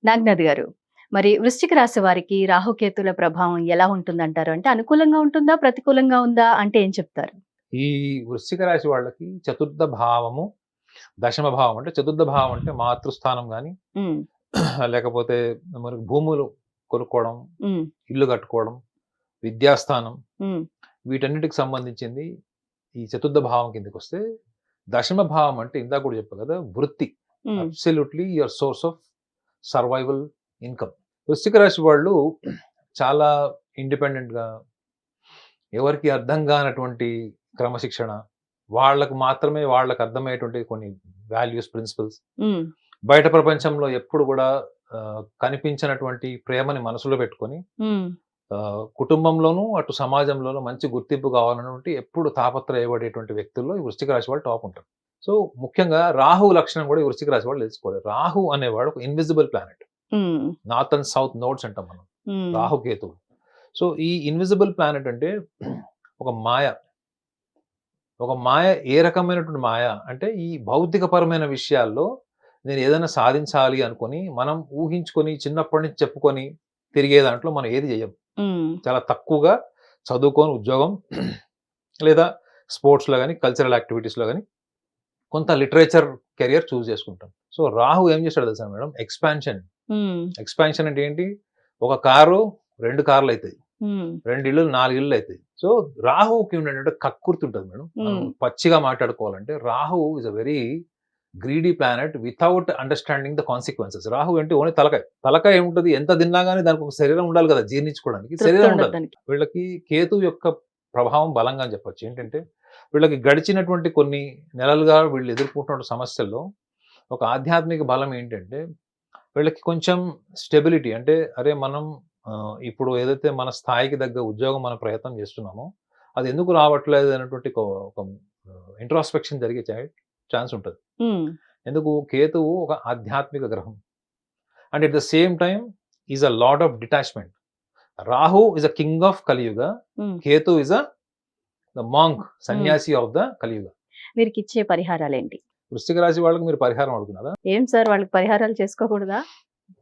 నాగ్నాథ్ గారు, మరి వృశ్చిక రాశి వారికి రాహుకేతుల ప్రభావం ఎలా ఉంటుందంటారు? అంటే అనుకూలంగా ఉంటుందా? ప్రతికూలంగా ఉందా? అంటే ఏం చెప్తారు? ఈ వృశ్చిక రాశి వాళ్ళకి చతుర్థ భావము, దశమ భావం అంటే చతుర్థ భావం అంటే మాతృస్థానం గాని, హ్మ్. లేకపోతే మనకు భూములు కొనుక్కోవడం, హ్మ్. ఇల్లు కట్టుకోవడం, విద్యాస్థానం హ్మ్. వీటన్నిటికి సంబంధించింది ఈ చతుర్థ భావం కిందకొస్తే, దశమ భావం అంటే ఇందాక కూడా చెప్పా కదా! వృత్తి. హ్మ్. Absolutely your source of survival income. వృశ్చిక రాశి వాళ్ళు చాలా ఇండిపెండెంట్‌గా ఎవరికీ అర్థం గానటువంటి క్రమశిక్షణ, వాళ్ళకి మాత్రమే వాళ్ళకి అర్థమయ్యేటువంటి కొన్ని వాల్యూస్, ప్రిన్సిపల్స్ హ్మ్. బయట ప్రపంచంలో ఎప్పుడు గూడా కనిపించనటువంటి ప్రేమని మనసులో పెట్టుకొని హ్మ్. కుటుంబంలోనూ, అటు సమాజంలోనూ మంచి గుర్తింపు కావాలన్నటువంటి ఎప్పుడు తాపత్రయపడేటువంటి వ్యక్తుల్లో ఈ వృశ్చిక రాశి వాళ్ళు టాప్ ఉంటారు. సో, ముఖ్యంగా రాహువు లక్షణం గూడా ఈ వృశ్చిక రాశి వాళ్ళు తెలుసుకోవాలి. రాహు అనేవాడు ఒక ఇన్విజిబుల్ ప్లానెట్. హ్మ్. నార్త్ అండ్ సౌత్ నోడ్స్ అంటాం మనం. హ్మ్. రాహు, కేతువు. సో, ఈ ఇన్విజిబుల్ ప్లానెట్ అంటే ఒక మాయ. ఒక మాయ ఏ రకమైనటువంటి మాయ అంటే, ఈ భౌతికపరమైన విషయాల్లో నేను ఏదైనా సాధించాలి అనుకోని, మనం ఊహించుకొని, చిన్నప్పటి నుంచి చెప్పుకొని తిరిగే దాంట్లో మనం ఏది జేయం. హ్మ్. చాలా తక్కువగా చదువుకొని ఉద్యోగం లేదా స్పోర్ట్స్‌లో గాని, కల్చరల్ యాక్టివిటీస్‌లో గాని, కొంత లిటరేచర్ కెరియర్ చూజ్ చేసుకుంటాం. సో, రాహు ఏం చేస్తాడో తెలుసా మేడం? ఎక్స్‌పాన్షన్. హ్మ్. ఎక్స్‌పాన్షన్ అంటే ఏంటి? ఒక కారు 2 కార్‌లయితాయి. హ్మ్. 2 ఇల్లులు 4 ఇల్లులయితాయి. సో, రాహువుకి ఉండేటంటే కక్కుర్తి ఉంటది మేడం. మనం హ్మ్. పచ్చిగా మాట్లాడుకోవాలంటే Rahu is a very greedy planet without understanding the consequences. Rahu అంటే ఓన్లీ తలకాయ. తలకాయ ఏముంటది? ఎంత తిన్నా గాని దానికి ఒక శరీరం ఉండాలి కదా! జీర్ణించుకోవడానికి. తృప్తి శరీరం ఉండదు ఉండదు. దానికి. వీళ్ళకి కేతువు యొక్క ప్రభావం బలంగా అని చెప్పొచ్చు. ఏంటంటే, వీళ్ళకి గడిచినటువంటి కొన్ని నెలలుగా వీళ్ళు ఎదుర్కొంటున్న సమస్యల్లో ఒక ఆధ్యాత్మిక బలం ఏంటంటే, వీళ్ళకి కొంచెం స్టెబిలిటీ అంటే, అరే మనం ఇప్పుడు ఏదైతే మన స్థాయికి తగ్గ ఉద్యోగం మనం ప్రయత్నం చేస్తున్నామో, అది ఎందుకు రావట్లేదు అనేటువంటి ఒక ఇంట్రాస్పెక్షన్ జరిగే ఛాన్స్ ఉంటది. హ్మ్. ఎందుకు? కేతువు ఒక ఆధ్యాత్మిక గ్రహం. And at the same time is a lord of detachment. Rahu is a king of కలియుగ. హ్మ్. కేతు ఈస్ ద మాంక్, హ్మ్. సన్యాసి ఆఫ్ ద కలియుగ. వీరికిచ్చే పరిహారాలేంటి? వృశ్చిక రాశి వాళ్ళకి మీరు పరిహారం అడుగుతున్నారా? ఏం సార్ వాళ్ళకి పరిహారాలు చేసుకోకూడదా?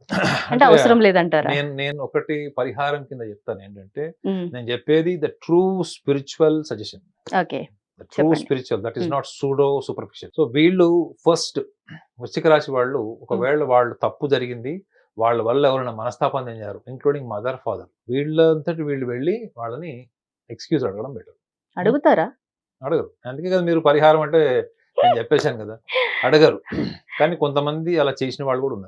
అంటే అంటే అవసరం లేదంటారా? నేను నేను ఒకటి పరిహారం కింద చెప్తానేంటంటే, హ్మ్. నేను చెప్పేది the true spiritual suggestion. Okay. The true చెప్పండి. స్పిరిచ్యువల్ దట్ ఈస్ హ్మ్. Not pseudo superficial. సో, వీళ్ళు ఫస్ట్ వృశ్చిక రాశి వాళ్ళు హ్మ్. ఒకవేళ వాళ్ళు తప్పు జరిగింది, వాళ్ళ వల్ల ఎవరైనా మనస్తాపం చెందారు. Including mother, father. వీళ్ళంతట వీళ్ళు వెళ్లి వాళ్ళని ఎక్స్‌క్యూజ్ అడగడం బెటర్. హ్మ్. అడుగుతారా? అడగరు. అందుకే కదా మీరు పరిహారం అంటే నేను చెప్పేసాను కదా! అడగరు. కానీ కొంతమంది అలా చేసిన వాళ్ళు కూడా ఉన్నారు.